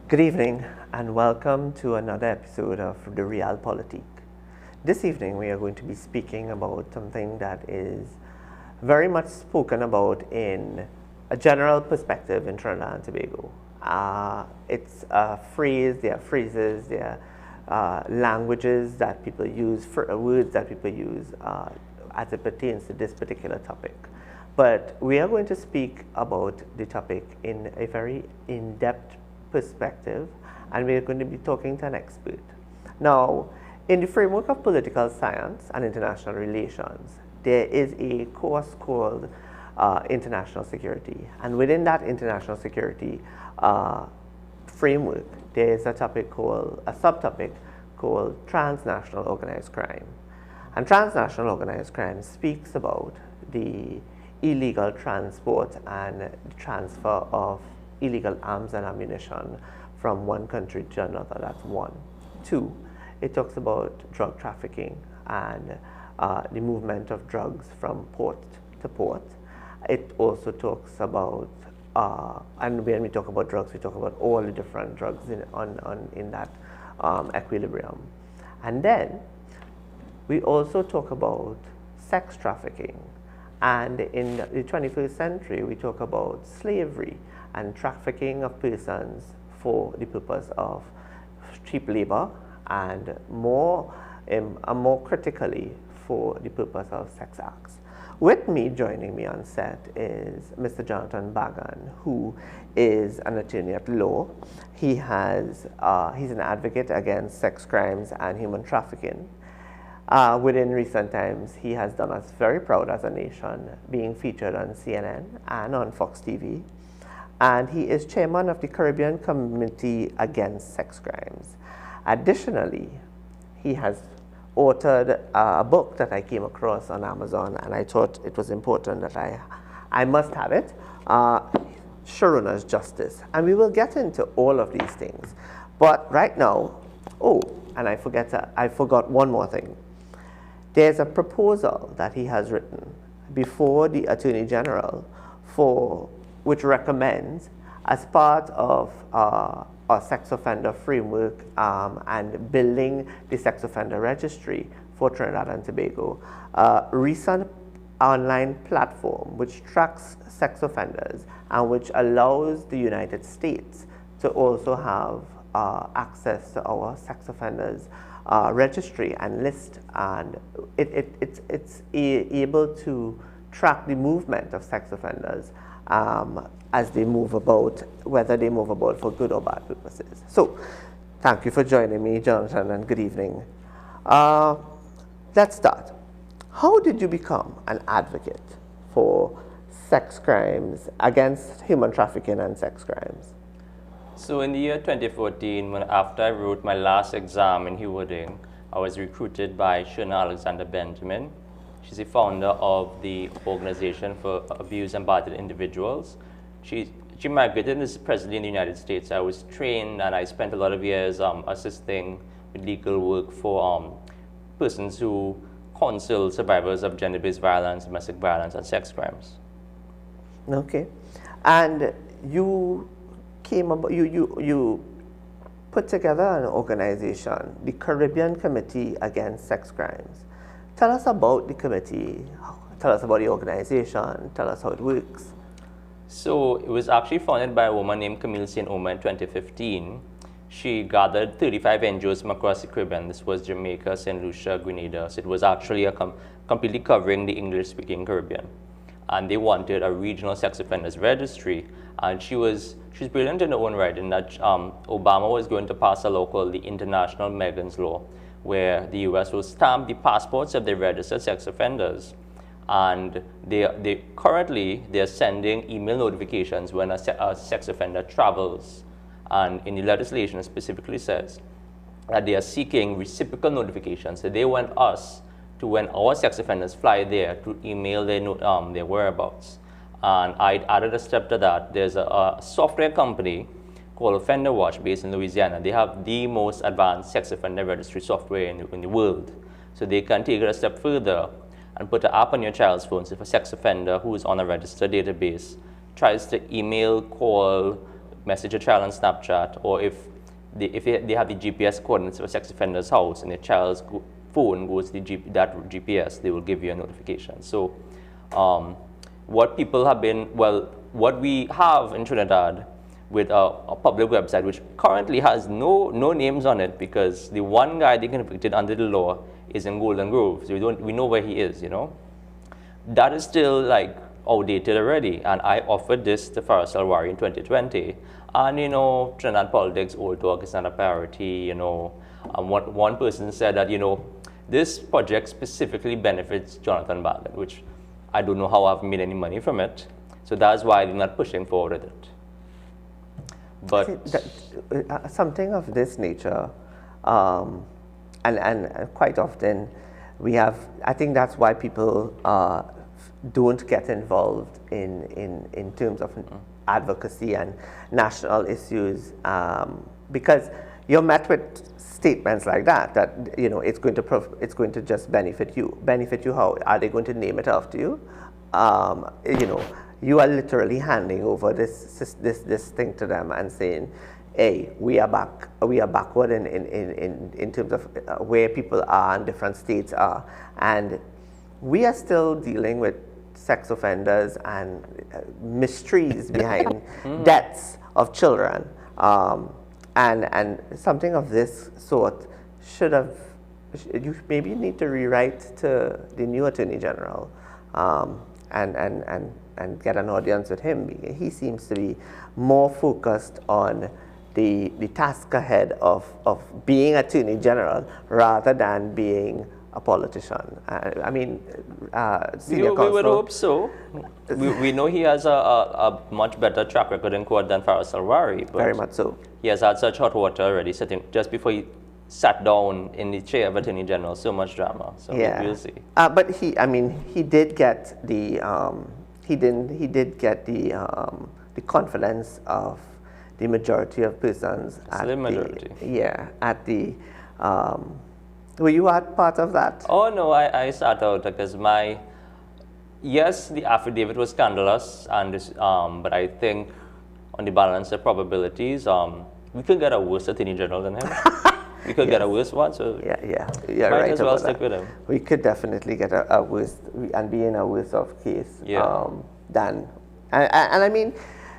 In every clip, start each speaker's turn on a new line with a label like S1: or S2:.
S1: Good evening and welcome to another episode of The Real Politique. This evening we are going to be speaking about something that is very much spoken about in a general perspective in Trinidad and Tobago. It's a phrase, there are phrases, there are languages that people use, words that people use as it pertains to this particular topic. But we are going to speak about the topic in a very in-depth perspective, and we are going to be talking to an expert. Now, in the framework of political science and international relations, there is a course called international security, and within that international security framework, there is a subtopic called transnational organized crime. And transnational organized crime speaks about the illegal transport and transfer of illegal arms and ammunition from one country to another. That's one. Two, it talks about drug trafficking and the movement of drugs from port to port. It also talks about, and when we talk about drugs, we talk about all the different drugs in that equilibrium. And then we also talk about sex trafficking. And in the 21st century, we talk about slavery and trafficking of persons for the purpose of cheap labor and more critically for the purpose of sex acts. With me, joining me on set is Mr. Jonathan Bhagan, who is an attorney at law. He's an advocate against sex crimes and human trafficking. Within recent times, he has done us very proud as a nation, being featured on CNN and on Fox TV. And he is chairman of the Caribbean Committee Against Sex Crimes. Additionally, he has authored a book that I came across on Amazon, and I thought it was important that I must have it, Sharuna's Justice. And we will get into all of these things. But right now, and I forgot one more thing. There's a proposal that he has written before the Attorney General which recommends, as part of a sex offender framework and building the sex offender registry for Trinidad and Tobago, a recent online platform which tracks sex offenders and which allows the United States to also have access to our sex offenders registry and list, and it's able to track the movement of sex offenders as they move about, whether they move about for good or bad purposes. So, thank you for joining me, Jonathan, and good evening. Let's start. How did you become an advocate for sex crimes, against human trafficking and sex crimes?
S2: So in the year 2014, after I wrote my last exam in Hewarding, I was recruited by Shona Alexander Benjamin. She's the founder of the Organization for Abused and Battered Individuals. She migrated as president in the United States. I was trained and I spent a lot of years assisting with legal work for persons who counsel survivors of gender-based violence, domestic violence, and sex crimes.
S1: Okay. And you put together an organization, the Caribbean Committee Against Sex Crimes. Tell us about the committee, tell us about the organization, tell us how it works.
S2: So it was actually founded by a woman named Camille St. Omer in 2015. She gathered 35 NGOs from across the Caribbean. This was Jamaica, St. Lucia, Grenada. So it was actually completely covering the English-speaking Caribbean. And they wanted a regional sex offenders registry. And she's brilliant in her own right, in that Obama was going to pass a law called the International Megan's Law, where the US will stamp the passports of the registered sex offenders. And currently they're sending email notifications when a sex offender travels. And in the legislation, it specifically says that they are seeking reciprocal notifications. So they want us to, when our sex offenders fly there, to email their whereabouts. And I added a step to that. There's a software company called Offender Watch based in Louisiana. They have the most advanced sex offender registry software in the world. So they can take it a step further and put an app on your child's phone. So if a sex offender who is on a registered database tries to email, call, message a child on Snapchat, or if they have the GPS coordinates of a sex offender's house and the child's phone goes to that GPS, they will give you a notification. So what people have been, well, what we have in Trinidad with a public website, which currently has no names on it, because the one guy they convicted under the law is in Golden Grove, so we know where he is, you know. That is still like outdated already, and I offered this to Faris Alwari in 2020, and you know, Trinidad politics, old talk is not a priority, you know. And one person said that, you know, this project specifically benefits Jonathan Bhagan, which I don't know how I've made any money from it, so that's why they're not pushing forward with it. But
S1: something of this nature, and quite often we have, I think that's why people don't get involved in terms of advocacy and national issues, because you're met with statements like that you know, it's going to just benefit you. Benefit you how? Are they going to name it after you? You know, you are literally handing over this thing to them and saying, hey, we are backward in terms of where people are and different states are, and we are still dealing with sex offenders and mysteries behind deaths of children, and something of this sort should have, you maybe need to rewrite to the new Attorney General, and get an audience with him. He seems to be more focused on the task ahead of being Attorney General rather than being a politician. I mean, senior counsel.
S2: We would hope so. We know he has a much better track record in court than Faris Alwari.
S1: Very much so.
S2: He has had such hot water already, sitting just before he sat down in the chair of Attorney General. So much drama. So
S1: yeah.
S2: We'll see.
S1: But he did get the the confidence of the majority of persons.
S2: Slim majority.
S1: At the were you part of that?
S2: Oh no, I sat out because yes, the affidavit was scandalous, and but I think on the balance of probabilities, we could get a worse Attorney General than him. We could get a worse one, so
S1: yeah,
S2: might
S1: right
S2: as well
S1: about
S2: stick
S1: that.
S2: with him.
S1: We could definitely get a worse and be in a worse off case than, and I mean,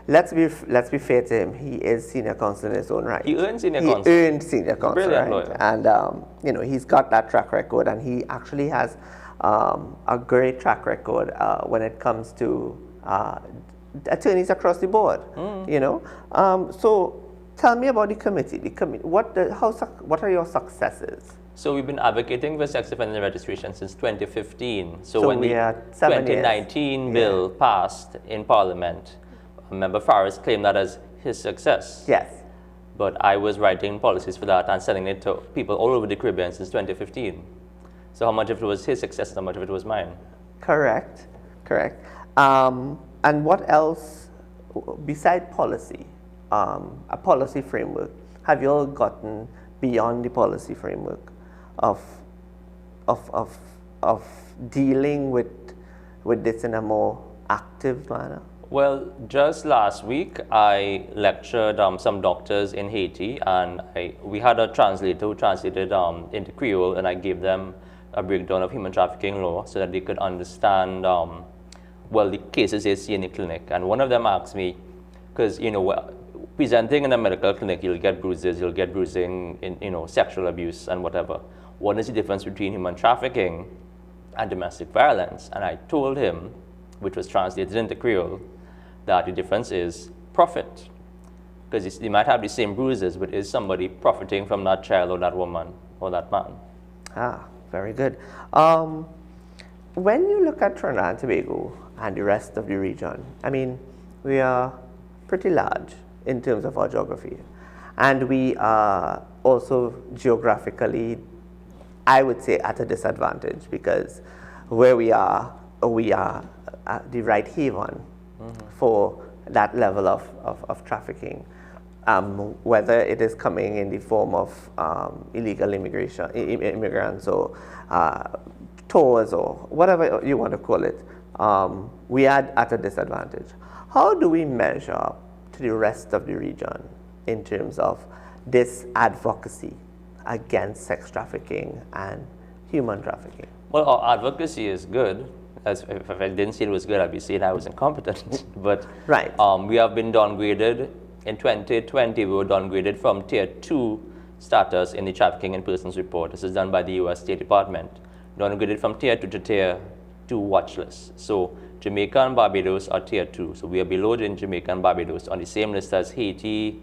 S1: let's be fair to him. He is senior counsel in his own right.
S2: He earned senior counsel.
S1: He earned senior counsel,
S2: Brilliant
S1: right?
S2: lawyer.
S1: And you know, he's got that track record, and he actually has a great track record when it comes to attorneys across the board. You know, so tell me about the committee. What are your successes?
S2: So we've been advocating for sex offender registration since 2015.
S1: So
S2: when
S1: we
S2: the
S1: are 7 years.
S2: 2019 bill passed in Parliament, Member Faris claimed that as his success.
S1: Yes.
S2: But I was writing policies for that and selling it to people all over the Caribbean since 2015. So how much of it was his success and how much of it was mine?
S1: Correct. And what else, beside policy, a policy framework, have you all gotten beyond the policy framework of dealing with this in a more active manner?
S2: Well, just last week, I lectured some doctors in Haiti, and we had a translator who translated into Creole, and I gave them a breakdown of human trafficking law so that they could understand, well, the cases they see in the clinic. And one of them asked me, because, you know, presenting in a medical clinic, you'll get bruises, you'll get bruising, in, you know, sexual abuse and whatever. What is the difference between human trafficking and domestic violence? And I told him, which was translated into Creole, that the difference is profit. Because they might have the same bruises, but is somebody profiting from that child or that woman or that man?
S1: Ah, very good. When you look at Trinidad and Tobago and the rest of the region, I mean, we are pretty large in terms of our geography. And we are also geographically, I would say, at a disadvantage, because where we are the right haven for that level of trafficking, whether it is coming in the form of illegal immigrants or tours or whatever you want to call it. We are at a disadvantage. How do we measure up to the rest of the region in terms of this advocacy against sex trafficking and human trafficking?
S2: Well, our advocacy is good. As if I didn't say it was good, I'd be saying I was incompetent. But
S1: right.
S2: We have been downgraded. In 2020, we were downgraded from Tier 2 status in the Trafficking in Persons report. This is done by the U.S. State Department. Downgraded from Tier 2 to Tier 2 watch list. So Jamaica and Barbados are Tier 2. So we are below in Jamaica and Barbados on the same list as Haiti,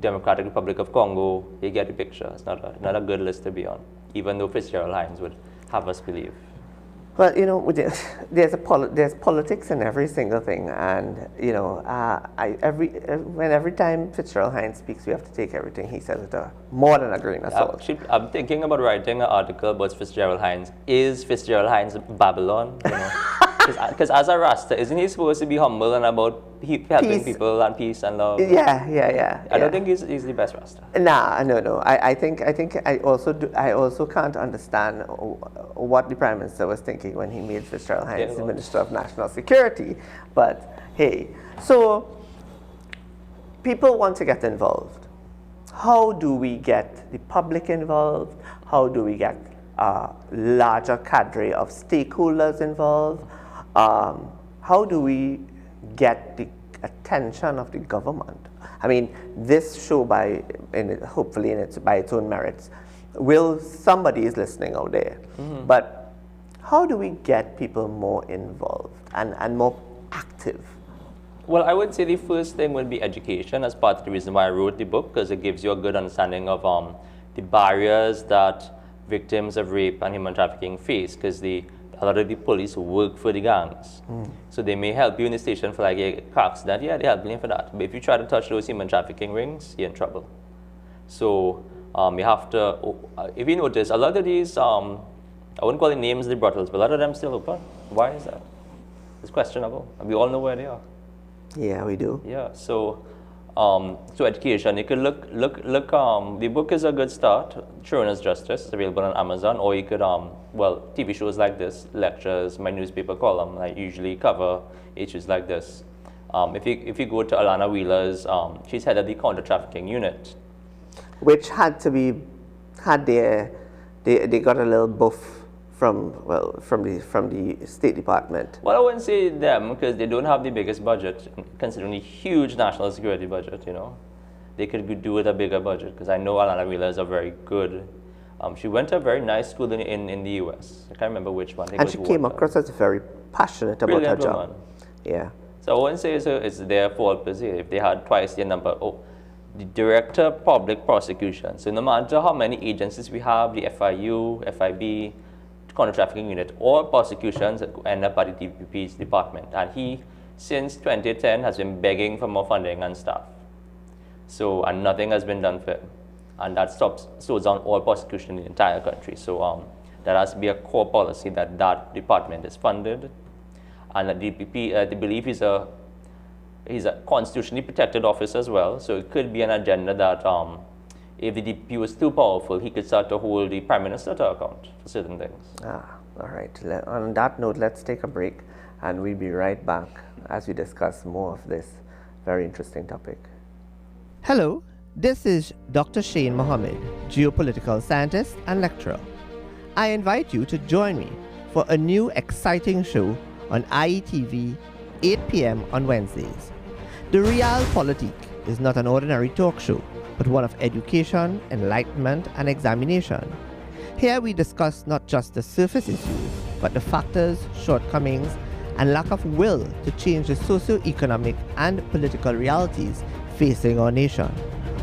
S2: Democratic Republic of Congo. You get the picture. It's not a good list to be on, even though Fitzgerald Hines would have us believe.
S1: Well, you know, there's politics in every single thing, and you know, every time Fitzgerald Hines speaks, we have to take everything he says with more than a grain of salt.
S2: I'm thinking about writing an article about Fitzgerald Hines. Is Fitzgerald Hines Babylon? You know, because as a Rasta, isn't he supposed to be humble and about helping people and peace and love?
S1: Yeah.
S2: I don't think he's the best Rasta.
S1: Nah, no. I think I also can't understand what the Prime Minister was thinking when he made Fitzgerald Hines the Minister of National Security. But hey, so people want to get involved. How do we get the public involved? How do we get a larger cadre of stakeholders involved? How do we get the attention of the government? I mean, this show, hopefully by its own merits, somebody is listening out there. Mm-hmm. But how do we get people more involved and more active?
S2: Well, I would say the first thing would be education, as part of the reason why I wrote the book, because it gives you a good understanding of the barriers that victims of rape and human trafficking face, because a lot of the police work for the gangs. So they may help you in the station for like a car accident. Yeah, they help you for that. But if you try to touch those human trafficking rings, you're in trouble. So you have to, if you notice, a lot of these, I wouldn't call the names of the brothels, but a lot of them still open. Why is that? It's questionable. And we all know where they are.
S1: Yeah, we do.
S2: Yeah, so education, you could look, the book is a good start. Children's Justice is available on Amazon, or you could, TV shows like this, lectures, my newspaper column, I usually cover issues like this. If you go to Alana Wheeler's, she's head of the counter-trafficking unit.
S1: Which they got a little buff from the State Department.
S2: Well, I wouldn't say them, because they don't have the biggest budget, considering the huge national security budget, you know. They could do with a bigger budget, because I know Alana Wheeler is a very good, she went to a very nice school in the US. I can't remember which one.
S1: And she came across as very passionate about her job.
S2: Woman.
S1: Yeah.
S2: So I wouldn't say it's their fault per se. If they had twice the number, the Director of Public Prosecution. So no matter how many agencies we have, the FIU, FIB, counter-trafficking unit, all prosecutions end up at the DPP's department. And he, since 2010, has been begging for more funding and staff. And nothing has been done for him. And that slows down all prosecution in the entire country. So that has to be a core policy that department is funded. And the DPP, they believe he's a constitutionally protected office as well. So it could be an agenda that if the DP was too powerful, he could start to hold the Prime Minister to account for certain things.
S1: All right. On that note, let's take a break, and we'll be right back as we discuss more of this very interesting topic. Hello, this is Dr. Shane Mohammed, geopolitical scientist and lecturer. I invite you to join me for a new exciting show on IETV, 8 p.m. on Wednesdays. The Real Politique is not an ordinary talk show, but one of education, enlightenment, and examination. Here we discuss not just the surface issues, but the factors, shortcomings, and lack of will to change the socio-economic and political realities facing our nation.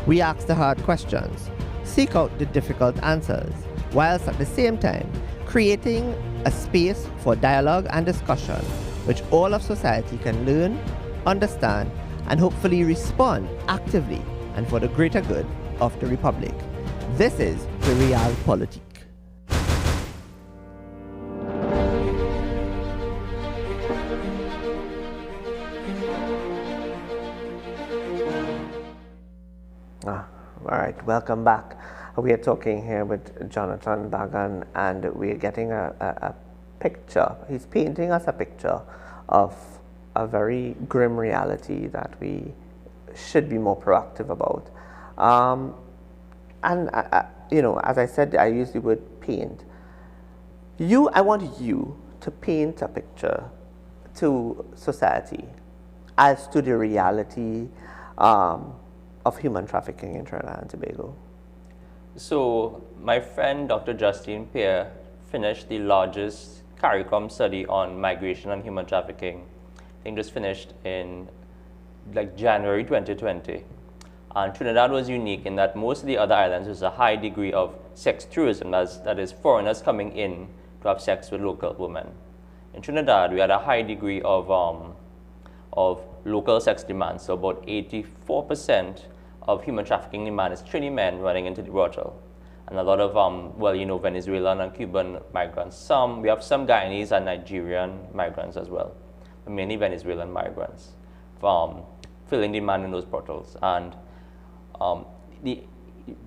S1: We ask the hard questions, seek out the difficult answers, whilst at the same time creating a space for dialogue and discussion, which all of society can learn, understand, and hopefully respond actively and for the greater good of the Republic. This is the Real Politique. All right, welcome back. We are talking here with Jonathan Bhagan, and we are getting a picture. He's painting us a picture of a very grim reality that we should be more proactive about. And as I said, I use the word paint. I want you to paint a picture to society as to the reality of human trafficking in Trinidad and Tobago.
S2: So my friend Dr. Justine Pierre finished the largest CARICOM study on migration and human trafficking. I think just finished in like January 2020. And Trinidad was unique in that most of the other islands was a high degree of sex tourism, that is foreigners coming in to have sex with local women. In Trinidad, we had a high degree of local sex demand. So about 84% of human trafficking demand is Trini men running into the brothel. And a lot of, Venezuelan and Cuban migrants. We have some Guyanese and Nigerian migrants as well, but mainly Venezuelan migrants filling demand in those brothels. And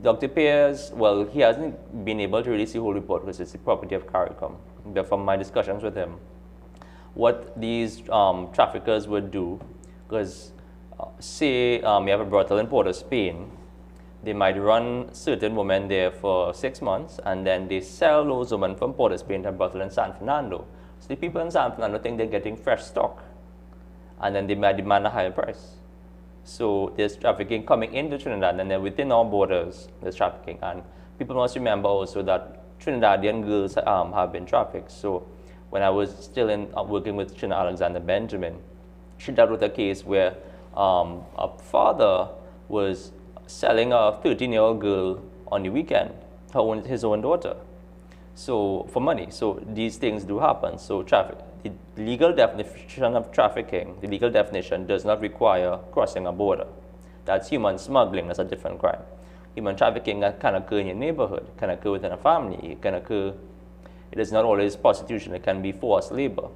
S2: Dr. Pierre's, he hasn't been able to really see the whole report because it's the property of CARICOM. But from my discussions with him, what these traffickers would do, because say you have a brothel in Port of Spain, they might run certain women there for 6 months, and then they sell those women from Port of Spain to a brothel in San Fernando. So the people in San Fernando think they're getting fresh stock, and then they might demand a higher price. So there's trafficking coming into Trinidad, and then within our borders, there's trafficking. And people must remember also that Trinidadian girls have been trafficked. So when I was still working with Trina Alexander Benjamin, she dealt with a case where a father was selling a 13-year-old girl on the weekend, his own daughter, so for money. So these things do happen. So the legal definition of trafficking, the legal definition does not require crossing a border. That's human smuggling. That's a different crime. Human trafficking can occur in your neighborhood, can occur within a family, it is not always prostitution, it can be forced labor.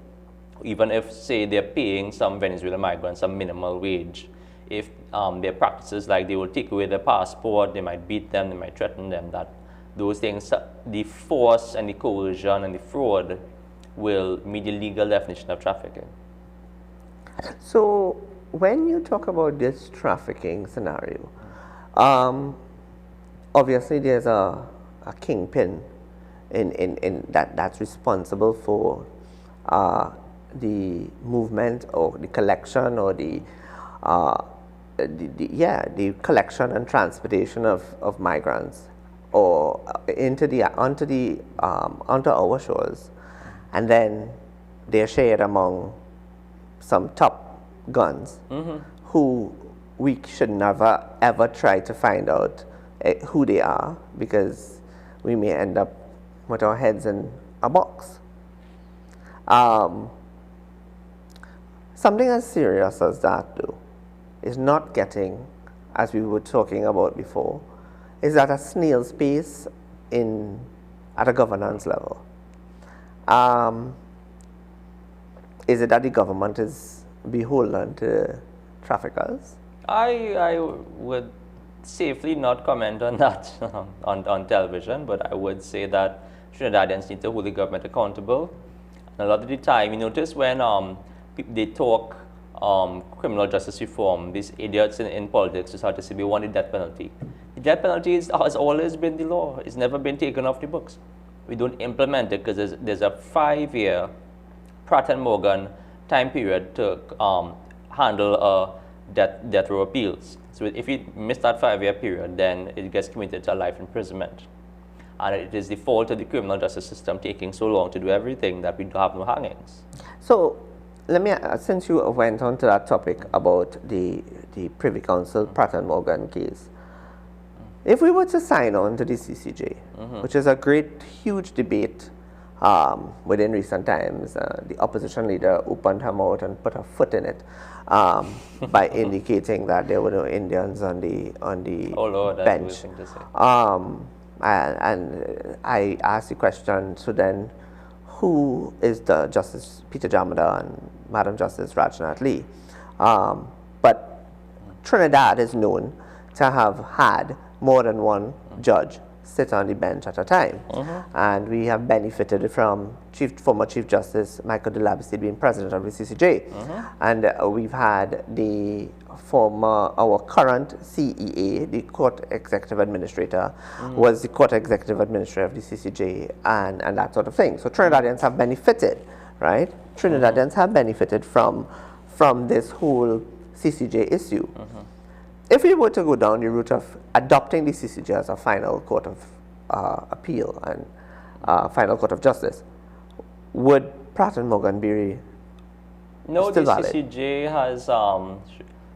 S2: Even if, say, they're paying some Venezuelan migrants a minimal wage, if their practices, like they will take away their passport, they might beat them, they might threaten them, that those things, the force and the coercion and the fraud will meet the legal definition of trafficking.
S1: So when you talk about this trafficking scenario, obviously there's a kingpin in that's responsible for the movement or the collection or the collection and transportation of migrants or onto our shores, and then they're shared among some top guns who we should never ever try to find out who they are, because we may end up with our heads in a box. Something as serious as that, though, is not getting, as we were talking about before, is at a snail's pace at a governance level. Is it that the government is beholden to traffickers?
S2: I would safely not comment on that on television, but I would say that Trinidadians need to hold the government accountable. And a lot of the time, you notice when they talk criminal justice reform, these idiots in politics just have to say we want the death penalty. The death penalty has always been the law. It's never been taken off the books. We don't implement it because there's a 5-year Pratt and Morgan time period to handle death row appeals. So if you miss that 5-year period, then it gets committed to life imprisonment. And it is the fault of the criminal justice system taking so long to do everything that we have no hangings.
S1: So let me, since you went on to that topic about the Privy Council Pratt and Morgan case, if we were to sign on to the CCJ, which is a great, huge debate within recent times, the opposition leader opened her mouth and put her foot in it by indicating that there were no Indians on the
S2: Oh Lord, that's
S1: bench.
S2: a weird thing to say.
S1: And I asked the question, so then who is the Justice Peter Jamada and Madam Justice Rajnath Lee? But Trinidad is known to have had more than one judge sit on the bench at a time. And we have benefited from former Chief Justice Michael Delabese being president of the CCJ. And we've had our current CEA, the Court Executive Administrator, was the Court Executive Administrator of the CCJ and that sort of thing. So Trinidadians have benefited, right? Trinidadians have benefited from this whole CCJ issue. If we were to go down the route of adopting the CCJ as a final court of appeal and final court of justice, would Pratt and Morgan be
S2: No,
S1: still
S2: the
S1: valid?
S2: CCJ has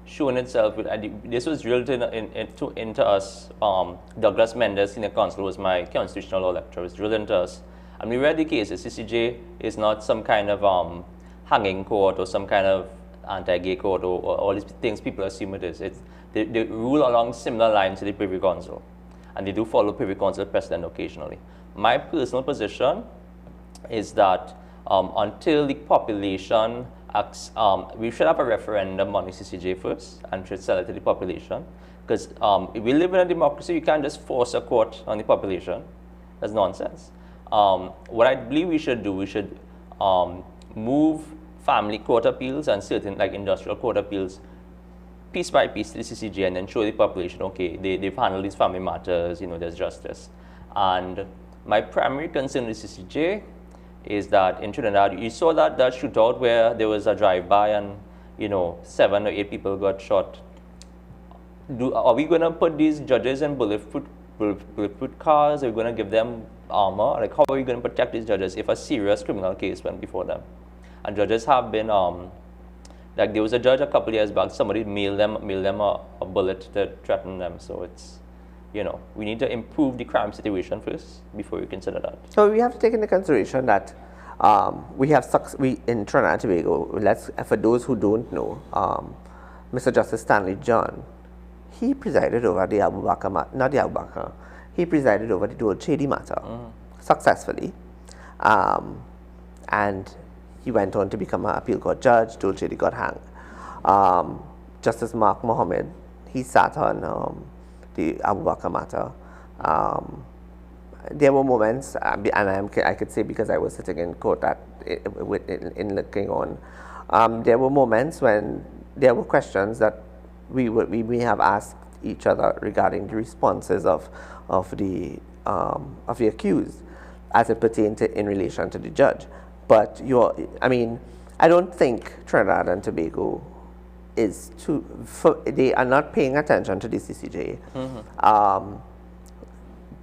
S2: shown itself. This was drilled into us. Douglas Mendes, senior counsel, was my constitutional law lecturer. It was drilled into us. And we read the cases. CCJ is not some kind of hanging court or some kind of anti-gay court or all these things people assume it is. They rule along similar lines to the Privy Council. And they do follow Privy Council precedent occasionally. My personal position is that until the population acts, we should have a referendum on the CCJ first and should sell it to the population. Because if we live in a democracy, you can't just force a court on the population. That's nonsense. What I believe we should do, we should move family court appeals and certain like industrial court appeals piece by piece to the CCJ and then show the population, okay, they've handled these family matters, there's justice. And my primary concern with CCJ is that in Trinidad, you saw that shootout where there was a drive-by and, 7 or 8 people got shot. Are we going to put these judges in bulletproof cars? Are we going to give them armor? Like, how are we going to protect these judges if a serious criminal case went before them? And judges have been, like there was a judge a couple years back, somebody mailed them a bullet to threaten them. So it's, we need to improve the crime situation first before we consider that.
S1: So we have to take into consideration that we in Trinidad and Tobago, for those who don't know, Mr. Justice Stanley John, he presided over the he presided over the Dole Chedi matter successfully. And he went on to become an appeal court judge. Dole Chedi got hanged. Justice Mark Mohammed, he sat on the Abu Bakr matter. There were moments, and I could say because I was sitting in court in looking on, there were moments when there were questions that we may have asked each other regarding the responses of the accused as it pertained in relation to the judge. But I don't think Trinidad and Tobago they are not paying attention to the CCJ.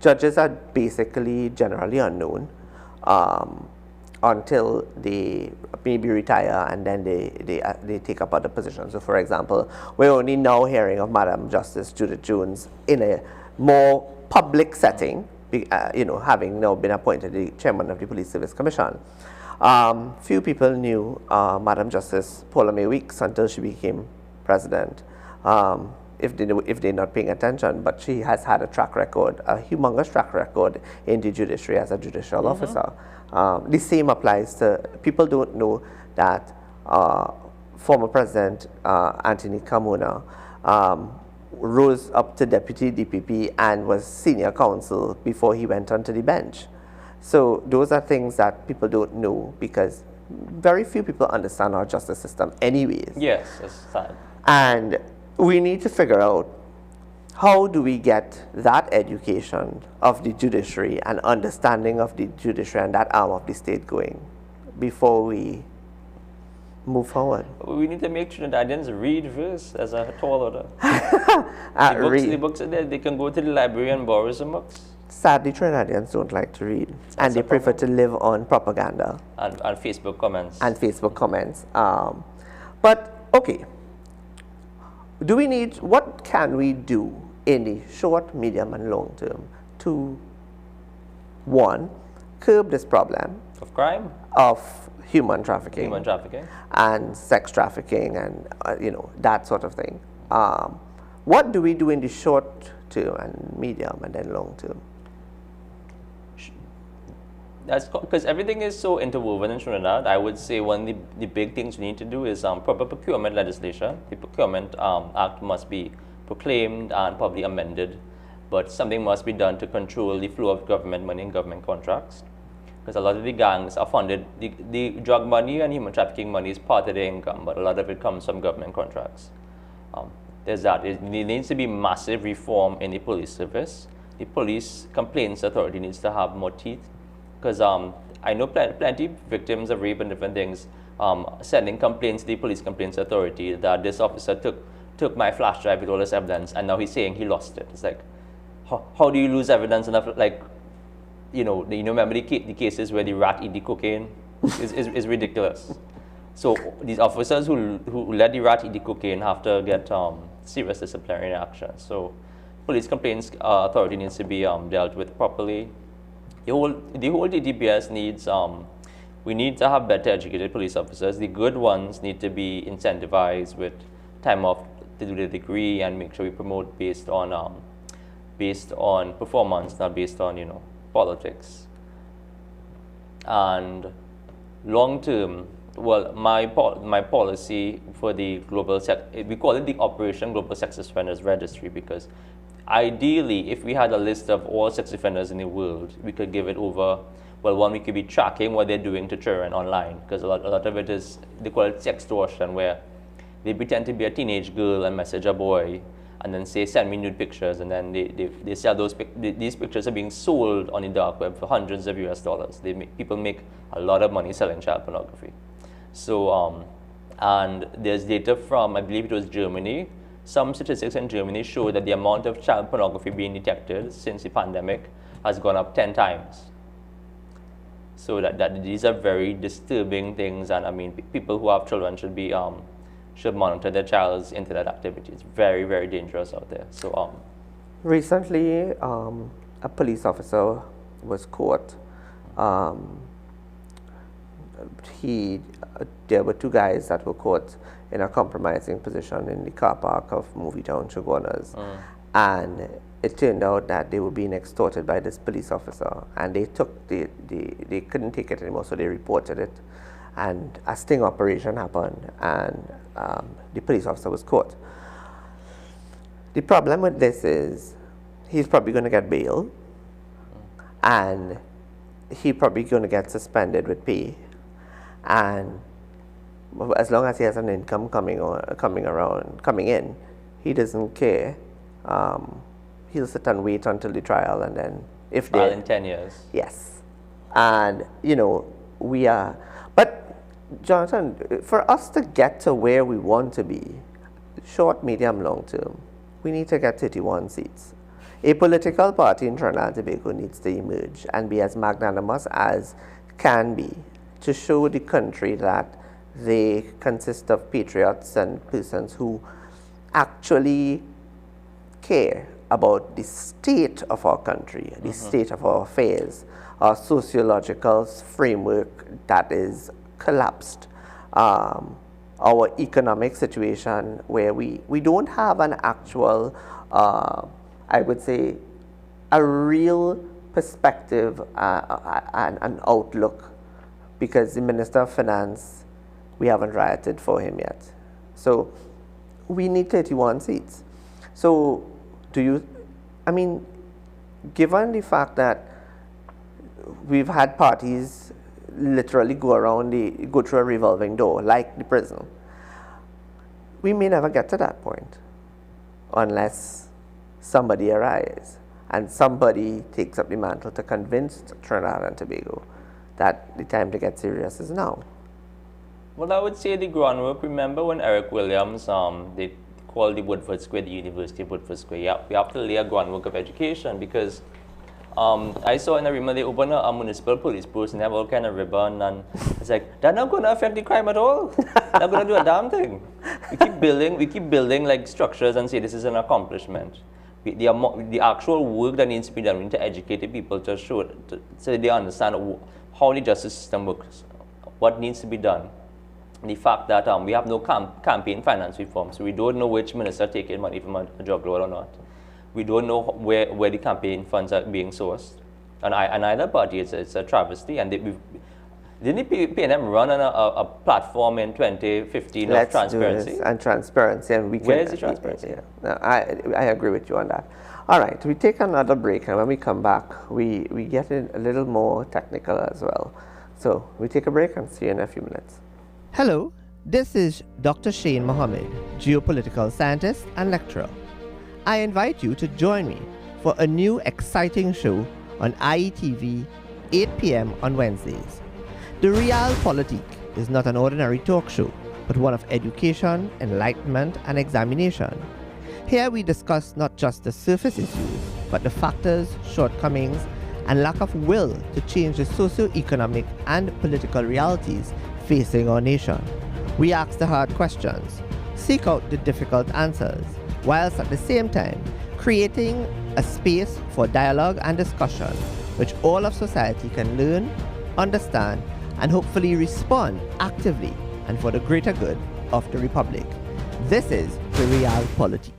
S1: Judges are basically generally unknown until they maybe retire and then they take up other positions. So for example, we're only now hearing of Madam Justice Judith Jones in a more public setting, having now been appointed the chairman of the Police Service Commission. Few people knew Madam Justice Paula May Weeks until she became president, if they're not paying attention. But she has had a track record, a humongous track record in the judiciary as a judicial officer. The same applies to, people don't know that former President Anthony Carmona rose up to Deputy DPP and was senior counsel before he went onto the bench. So those are things that people don't know because very few people understand our justice system anyways.
S2: Yes, it's sad.
S1: And we need to figure out how do we get that education of the judiciary and understanding of the judiciary and that arm of the state going before we move forward.
S2: We need to make Trinidadians read first as a tall order. The books are there. They can go to the library and borrow some books.
S1: Sadly, Trinidadians don't like to read, and they prefer to live on propaganda.
S2: And Facebook comments.
S1: And Facebook comments. But, okay, what can we do in the short, medium, and long term to, one, curb this problem
S2: of crime?
S1: Of human trafficking.
S2: Human trafficking.
S1: And sex trafficking and, that sort of thing. What do we do in the short term and medium and then long term?
S2: That's because everything is so interwoven in Trinidad. I would say one of the big things we need to do is proper procurement legislation. The Procurement Act must be proclaimed and probably amended but something must be done to control the flow of government money and government contracts. Because a lot of the gangs are funded, the drug money and human trafficking money is part of their income, but a lot of it comes from government contracts. There's that. There needs to be massive reform in the police service. The police complaints authority needs to have more teeth, because I know plenty victims of rape and different things sending complaints to the police complaints authority that this officer took my flash drive with all this evidence, and now he's saying he lost it. It's like, how do you lose evidence enough? Like, remember the cases where the rat eat the cocaine is ridiculous. So these officers who let the rat eat the cocaine have to get serious disciplinary action. So police complaints authority needs to be dealt with properly. The whole DTPS needs, we need to have better educated police officers. The good ones need to be incentivized with time off to do the degree, and make sure we promote based on performance, not based on politics. And long term, well, my policy for the global we call it the Operation Global Sex Offenders Registry, because ideally, if we had a list of all sex offenders in the world, we could give it over. Well, one, we could be tracking what they're doing to children online, because a lot of it is, they call it sextortion, where they pretend to be a teenage girl and message a boy, and then say, send me nude pictures, and then they sell these pictures are being sold on the dark web for hundreds of US dollars. People make a lot of money selling child pornography. So, and there's data from, I believe it was Germany. Some statistics in Germany show that the amount of child pornography being detected since the pandemic has gone up 10 times. So that these are very disturbing things, and I mean, people who have children should monitor their child's internet activity. It's very, very dangerous out there. So
S1: recently, a police officer was caught. There were two guys that were caught in a compromising position in the car park of Movie Town, Shogunas. And it turned out that they were being extorted by this police officer, and they couldn't take it anymore, so they reported it. And a sting operation happened, and the police officer was caught. The problem with this is he's probably going to get bail, and he's probably going to get suspended with pay. And as long as he has an income coming in, he doesn't care. He'll sit and wait until the trial, and then if they
S2: in 10 years.
S1: Yes, and we are. But Jonathan, for us to get to where we want to be, short, medium, long term, we need to get 31 seats. A political party in Trinidad and Tobago needs to emerge and be as magnanimous as can be, to show the country that they consist of patriots and persons who actually care about the state of our country, the state of our affairs, our sociological framework that is collapsed, our economic situation where we don't have an actual, I would say, a real perspective and an outlook, because the Minister of Finance, we haven't rioted for him yet. So we need 31 seats. So given the fact that we've had parties literally go through a revolving door, like the prison, we may never get to that point unless somebody arrives and somebody takes up the mantle to convince Trinidad and Tobago that the time to get serious is now.
S2: Well, I would say the groundwork. Remember when Eric Williams, they called the Woodford Square the University of Woodford Square? Yeah, we have to lay a groundwork of education, because I saw in Arima they opened a municipal police post and they have all kind of ribbon, and it's like, that's not going to affect the crime at all. Not going to do a damn thing. We keep building like structures and say this is an accomplishment. The actual work that needs to be done, we need to educate the people to show so they understand how the justice system works, what needs to be done. The fact that we have no campaign finance reform, so we don't know which minister taking money from a drug lord or not. We don't know where the campaign funds are being sourced. And either party, it's a travesty. And Didn't PNM run on a platform in 2015 of
S1: Let's
S2: transparency?
S1: do this, and transparency, and we can.
S2: Where is the transparency?
S1: Yeah, no, I agree with you on that. All right, we take another break, and when we come back, we get in a little more technical as well. So we take a break and see you in a few minutes. Hello, this is Dr. Shane Mohammed, geopolitical scientist and lecturer. I invite you to join me for a new exciting show on IETV, 8 p.m. on Wednesdays. The Real Politique is not an ordinary talk show, but one of education, enlightenment, and examination. Here we discuss not just the surface issues, but the factors, shortcomings, and lack of will to change the socio-economic and political realities facing our nation. We ask the hard questions, seek out the difficult answers, whilst at the same time creating a space for dialogue and discussion which all of society can learn, understand, and hopefully respond actively and for the greater good of the Republic. This is the Real Politique.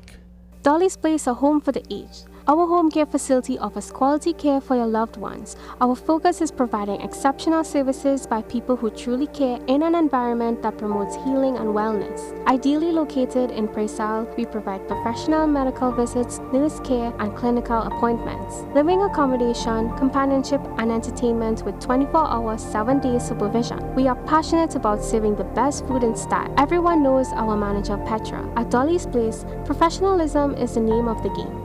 S3: Dolly's Place, a home for the aged. Our home care facility offers quality care for your loved ones. Our focus is providing exceptional services by people who truly care in an environment that promotes healing and wellness. Ideally located in Presal, we provide professional medical visits, nurse care, and clinical appointments. Living accommodation, companionship, and entertainment with 24-hour, 7-day supervision. We are passionate about serving the best food in style. Everyone knows our manager Petra. At Dolly's Place, professionalism is the name of the game.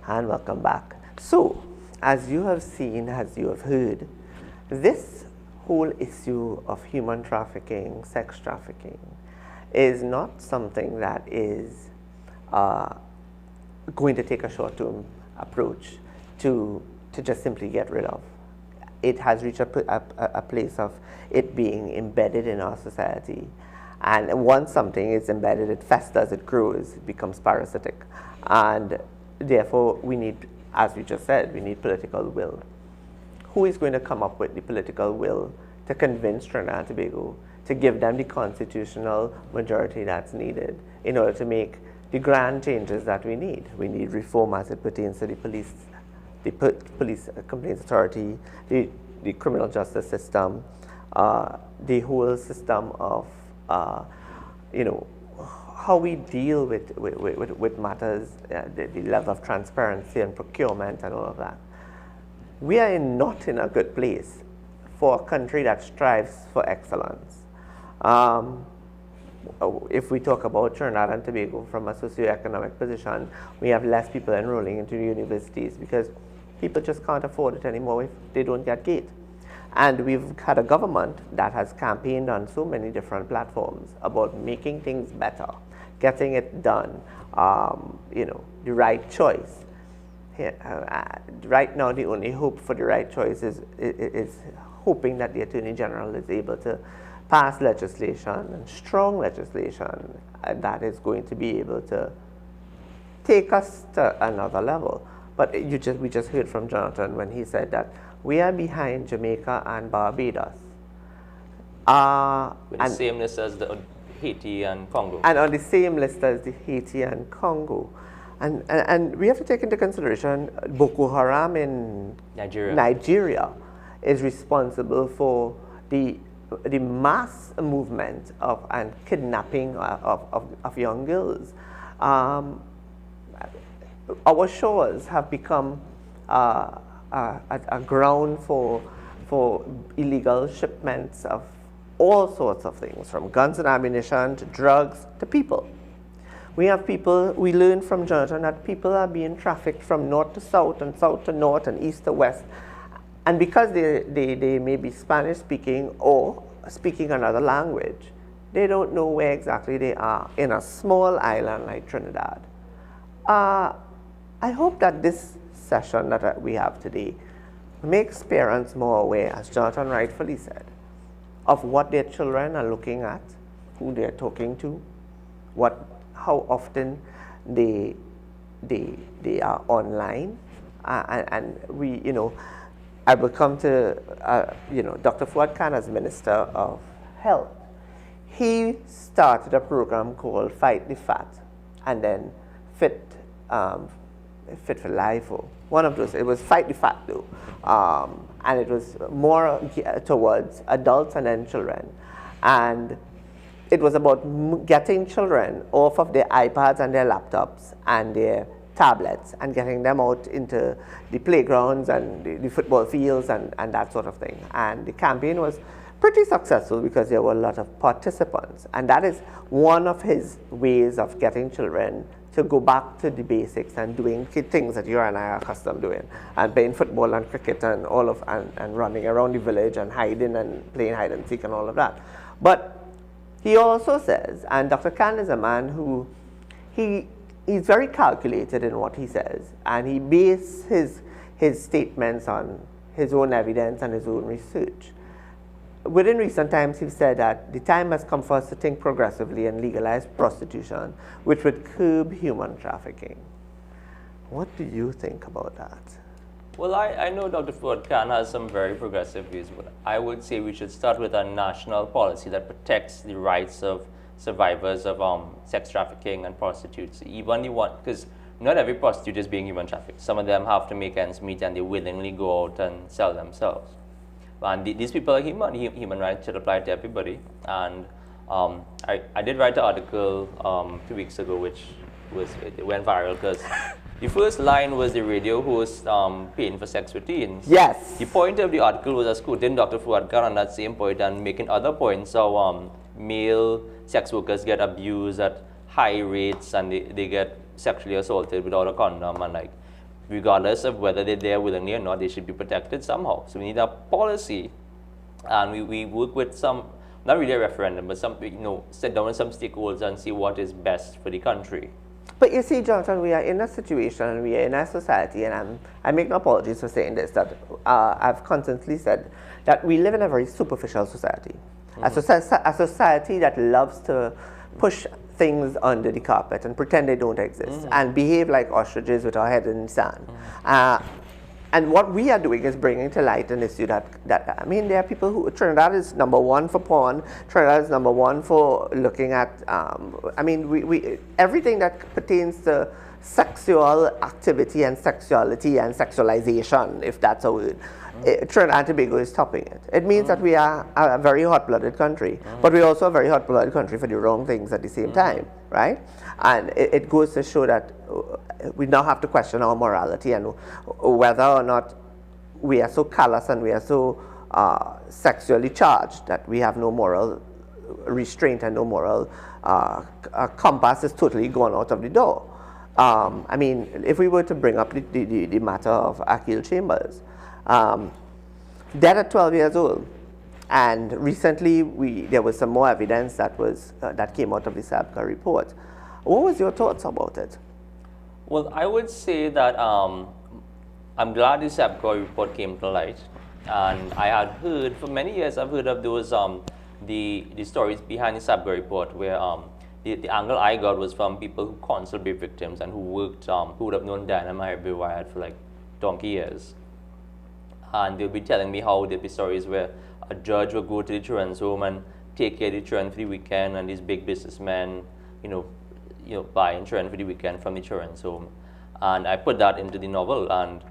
S1: And welcome back. So, as you have seen, as you have heard, this whole issue of human trafficking, sex trafficking, is not something that is going to take a short-term approach to just simply get rid of. It has reached a place of it being embedded in our society. And once something is embedded, it festers, it grows, it becomes parasitic. And therefore, we need, as we just said, we need political will. Who is going to come up with the political will to convince Trinidad and Tobago to give them the constitutional majority that's needed in order to make the grand changes that we need? We need reform as it pertains to the police complaints authority, the criminal justice system, the whole system of, how we deal with matters, the level of transparency and procurement and all of that. We are not in a good place for a country that strives for excellence. If we talk about Trinidad and Tobago from a socioeconomic position, we have less people enrolling into the universities because people just can't afford it anymore if they don't get GATE. And we've had a government that has campaigned on so many different platforms about making things better, getting it done, the right choice. Right now, the only hope for the right choice is hoping that the Attorney General is able to pass legislation, and strong legislation, that is going to be able to take us to another level. But we just heard from Jonathan when he said that we are behind Jamaica and Barbados.
S2: With the same list as the Haiti and Congo.
S1: And on the same list as the Haiti and Congo. And we have to take into consideration Boko Haram in Nigeria is responsible for the mass movement of and kidnapping of young girls. Our shores have become a ground for illegal shipments of all sorts of things, from guns and ammunition to drugs to people. We have people, we learned from Jonathan that people are being trafficked from north to south and south to north and east to west. And because they may be Spanish speaking or speaking another language, they don't know where exactly they are in a small island like Trinidad. I hope that this session that we have today makes parents more aware, as Jonathan rightfully said, of what their children are looking at, who they're talking to, how often they are online, and we, I will come to, Dr. Fuad Khan as Minister of Health. he started a program called Fight the Fat, and then Fit for Life, or one of those. It was Fight the Fat though, and it was more towards adults and then children, and it was about getting children off of their iPads and their laptops and their tablets and getting them out into the playgrounds and the football fields and that sort of thing. And the campaign was pretty successful because there were a lot of participants, and that is one of his ways of getting children to go back to the basics and doing things that you and I are accustomed doing, and playing football and cricket and and running around the village and hiding and playing hide and seek and all of that. But he also says, and Dr. Khan is a man who he's very calculated in what he says, and he bases his statements on his own evidence and his own research. Within recent times, he said that the time has come for us to think progressively and legalize prostitution, which would curb human trafficking. What do you think about that?
S2: Well, I know Dr. Fuad Khan has some very progressive views, but I would say we should start with a national policy that protects the rights of survivors of sex trafficking and prostitutes. Even the one, because not every prostitute is being human trafficked. Some of them have to make ends meet and they willingly go out and sell themselves. And these people are human. Human rights should apply to everybody. And I did write an article 2 weeks ago, which it went viral because the first line was the radio host paying for sex with teens.
S1: Yes.
S2: The point of the article was as quoting Dr. Fuad Khan on that same point and making other points. So male sex workers get abused at high rates and they get sexually assaulted without a condom, and like, regardless of whether they're there willingly or not, they should be protected somehow. So we need a policy, and we work with some, not really a referendum, but some, sit down with some stakeholders and see what is best for the country.
S1: But you see, Jonathan, we are in a situation, we are in a society, and I make no apologies for saying this, that I've constantly said that we live in a very superficial society. A society that loves to push things under the carpet and pretend they don't exist and behave like ostriches with our head in the sand. And what we are doing is bringing to light an issue that I mean, there are people who, Trinidad is #1 for porn, Trinidad is #1 for looking at, I mean, we everything that pertains to sexual activity and sexuality and sexualization, if that's a word. Trinidad and Tobago is topping it. It means that we are a very hot-blooded country, but we're also a very hot-blooded country for the wrong things at the same time, right? And it goes to show that we now have to question our morality and whether or not we are so callous and we are so sexually charged that we have no moral restraint and no moral compass is totally gone out of the door. I mean, if we were to bring up the matter of Akil Chambers, dead at 12 years old, and recently there was some more evidence that came out of the SABCA report. What was your thoughts about it?
S2: Well, I would say that I'm glad the SABCA report came to light, and I had heard for many years. I've heard of those the stories behind the SABCA report where the angle I got was from people who counseled rape victims and who worked who would have known Diana Mahaibir Wyatt for like donkey years. And they'll be telling me how there'll be stories where a judge will go to the children's home and take care of the children for the weekend, and these big businessmen, buy insurance for the weekend from the children's home. And I put that into the novel, and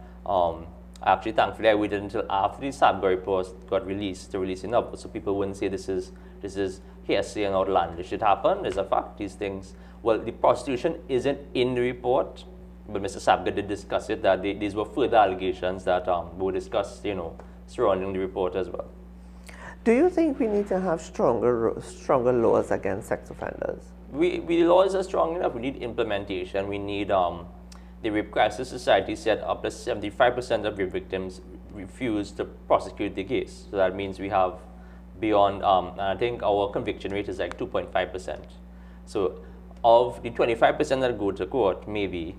S2: actually, thankfully, I waited until after the SABCA report got released to release the novel, so people wouldn't say this is hearsay and outlandish. It happened. It's a fact. These things. Well, the prostitution isn't in the report, but Mr. Sabga did discuss it, that these were further allegations that were discussed, surrounding the report as well.
S1: Do you think we need to have stronger laws against sex offenders?
S2: The laws are strong enough. We need implementation. We need, the Rape Crisis Society said up to 75% of rape victims refuse to prosecute the case. So that means we have beyond, and I think our conviction rate is like 2.5%. So of the 25% that go to court, maybe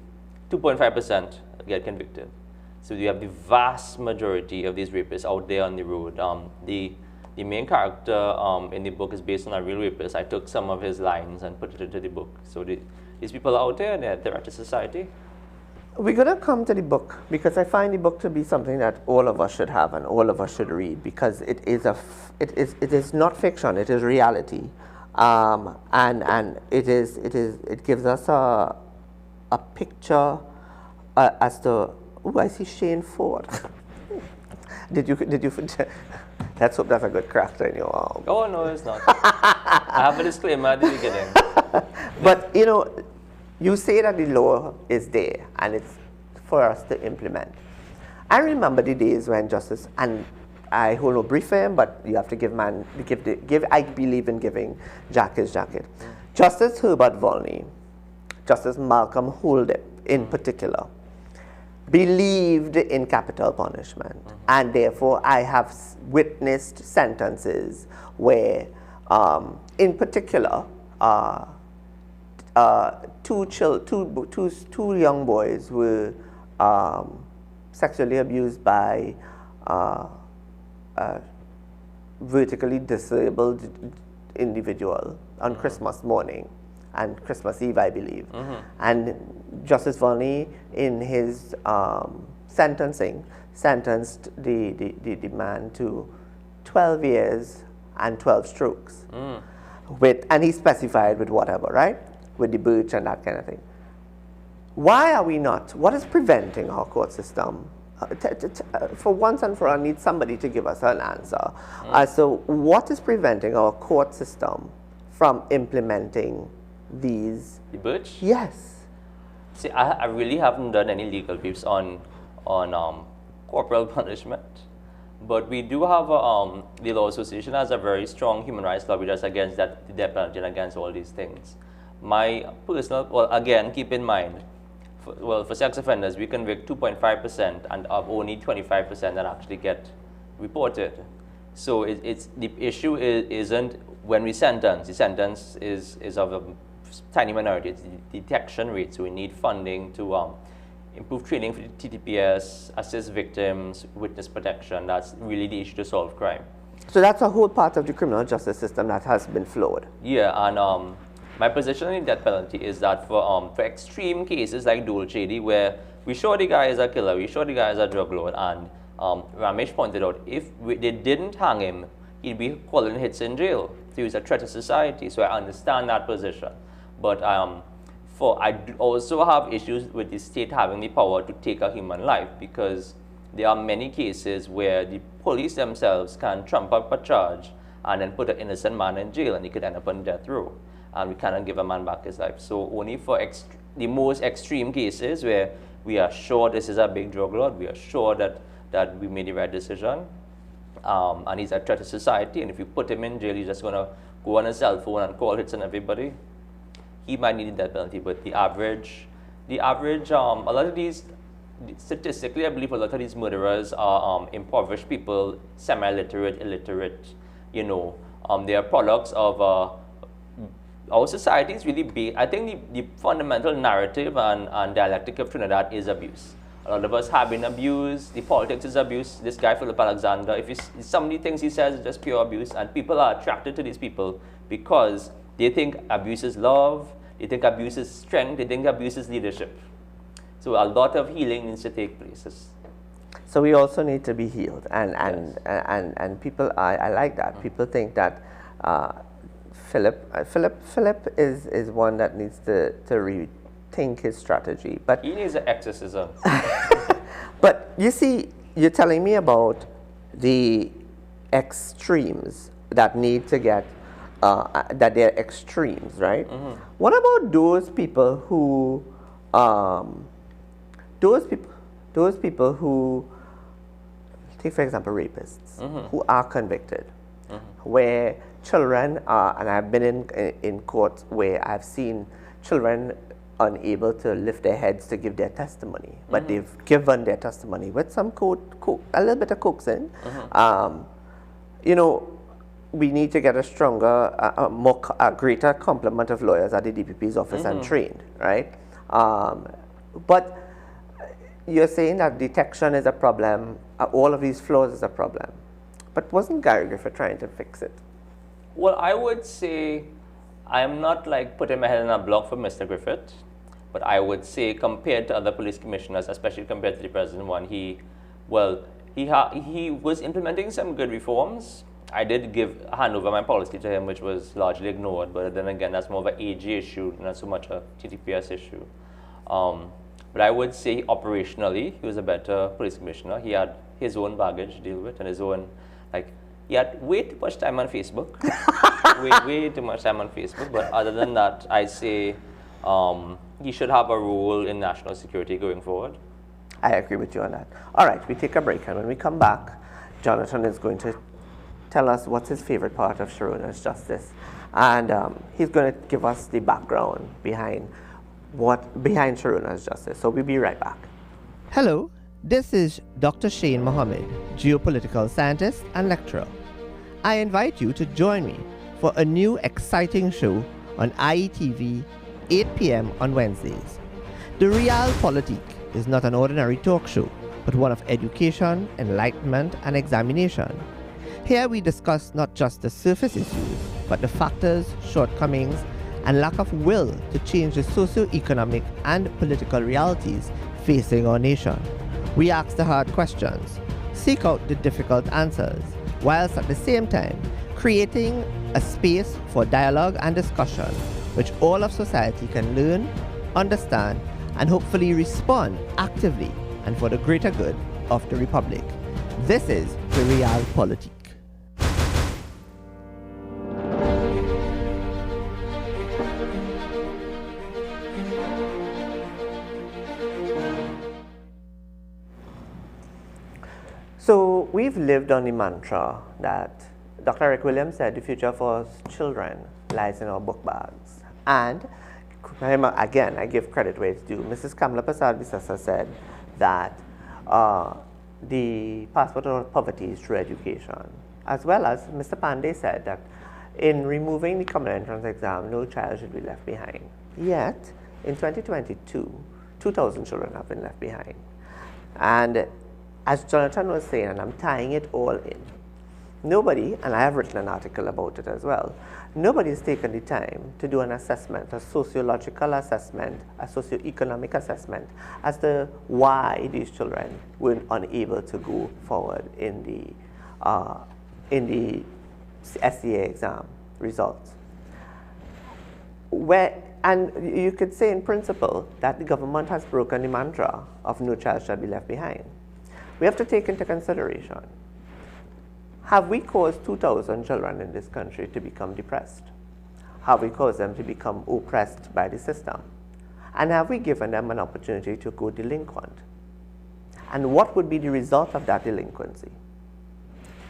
S2: 2.5% get convicted. So you have the vast majority of these rapists out there on the road. The main character in the book is based on a real rapist. I took some of his lines and put it into the book. So these people are out there, and they're a threat to society.
S1: We're going to come to the book because I find the book to be something that all of us should have and all of us should read, because it is not fiction, it is reality. And it gives us a picture as to, oh, I see Shane Ford. did you let's hope that's a good character in your arm.
S2: Oh, no, it's not. I have a disclaimer at the beginning.
S1: But, you know, you say that the law is there and it's for us to implement. I remember the days when Justice, and I hold no brief for him, but you have to give I believe in giving Jack his jacket. Justice Herbert Volney, Justice Malcolm Holdip in particular, believed in capital punishment, and therefore I have witnessed sentences where, in particular, two young boys were sexually abused by a vertically disabled individual on Christmas morning and Christmas Eve, I believe. And Justice Volney, in his sentencing, sentenced the man to 12 years and 12 strokes. And he specified with whatever, right? With the birch and that kind of thing. Why are we not? What is preventing our court system? For once and for all, I need somebody to give us an answer. So what is preventing our court system from implementing these?
S2: The birch?
S1: Yes.
S2: See, I really haven't done any legal briefs on corporal punishment. But we do have the Law Association has a very strong human rights lobby that's against the death penalty and against all these things. My personal, well, again, keep in mind, for sex offenders, we convict 2.5% and of only 25% that actually get reported. So it's the issue isn't when we sentence. The sentence is of a tiny minority. It's the detection rate. So we need funding to improve training for the TTPS, assist victims, witness protection. That's really the issue to solve crime.
S1: So that's a whole part of the criminal justice system that has been flawed.
S2: Yeah, and my position in death penalty is that for extreme cases like Dole Shady, where we sure the guy is a killer, we sure the guy is a drug lord, and Ramesh pointed out, if they didn't hang him, he'd be calling hits in jail. So he was a threat to society. So I understand that position. But I also have issues with the state having the power to take a human life, because there are many cases where the police themselves can trump up a charge and then put an innocent man in jail and he could end up on death row. And we cannot give a man back his life. So only for the most extreme cases where we are sure this is a big drug lord, we are sure that we made the right decision, and he's a threat to society, and if you put him in jail, he's just going to go on his cell phone and call hits on everybody, he might need the death penalty. But the average, a lot of these, statistically, I believe a lot of these murderers are impoverished people, semi-literate, illiterate, you know. They are products of our society is really big. I think the fundamental narrative and dialectic of Trinidad is abuse. A lot of us have been abused. The politics is abuse. This guy, Philip Alexander, if some of the things he says is just pure abuse, and people are attracted to these people because they think abuse is love, they think abuse is strength, they think abuse is leadership. So a lot of healing needs to take place.
S1: So we also need to be healed, and people, I like that. People think that Philip is one that needs to rethink his strategy. But
S2: he needs an exorcism.
S1: But you see, you're telling me about the extremes that need to get that they're extremes, right? What about those people who take for example rapists who are convicted, where children and I've been in court where I've seen children unable to lift their heads to give their testimony, but they've given their testimony with some a little bit of coaxing. You know, we need to get a stronger, a greater complement of lawyers at the DPP's office and trained, right? But you're saying that detection is a problem, all of these flaws is a problem. But wasn't Gary Griffith trying to fix it?
S2: Well, I would say I am not like putting my head in a block for Mr. Griffith, but I would say compared to other police commissioners, especially compared to the present one, he was implementing some good reforms. I did hand over my policy to him, which was largely ignored. But then again, that's more of an AG issue, not so much a TTPS issue. But I would say operationally, he was a better police commissioner. He had his own baggage to deal with and his own, like, he had way too much time on Facebook. way too much time on Facebook. But other than that, I say he should have a role in national security going forward.
S1: I agree with you on that. All right, we take a break, and when we come back, Jonathan is going to tell us what's his favorite part of Sharona's justice. And he's going to give us the background behind Sharona's justice. So we'll be right back. Hello, this is Dr. Shane Mohammed, geopolitical scientist and lecturer. I invite you to join me for a new exciting show on IETV, 8 p.m. on Wednesdays. The Real Politique is not an ordinary talk show, but one of education, enlightenment, and examination. Here we discuss not just the surface issues, but the factors, shortcomings, and lack of will to change the socio-economic and political realities facing our nation. We ask the hard questions, seek out the difficult answers, whilst at the same time creating a space for dialogue and discussion which all of society can learn, understand, and hopefully respond actively and for the greater good of the Republic. This is the Real Politique. So we've lived on the mantra that Dr. Eric Williams said the future for children lies in our book bags. And again, I give credit where it's due. Mrs. Kamala Prasad-Bisasa said that the passport of poverty is through education, as well as Mr. Pandey said that in removing the common entrance exam, no child should be left behind. Yet, in 2022, 2,000 children have been left behind. And as Jonathan was saying, and I'm tying it all in, nobody, and I have written an article about it as well, nobody has taken the time to do an assessment, a sociological assessment, a socioeconomic assessment as to why these children were unable to go forward in the SCA exam results. And you could say in principle that the government has broken the mantra of no child shall be left behind. We have to take into consideration, have we caused 2,000 children in this country to become depressed? Have we caused them to become oppressed by the system? And have we given them an opportunity to go delinquent? And what would be the result of that delinquency?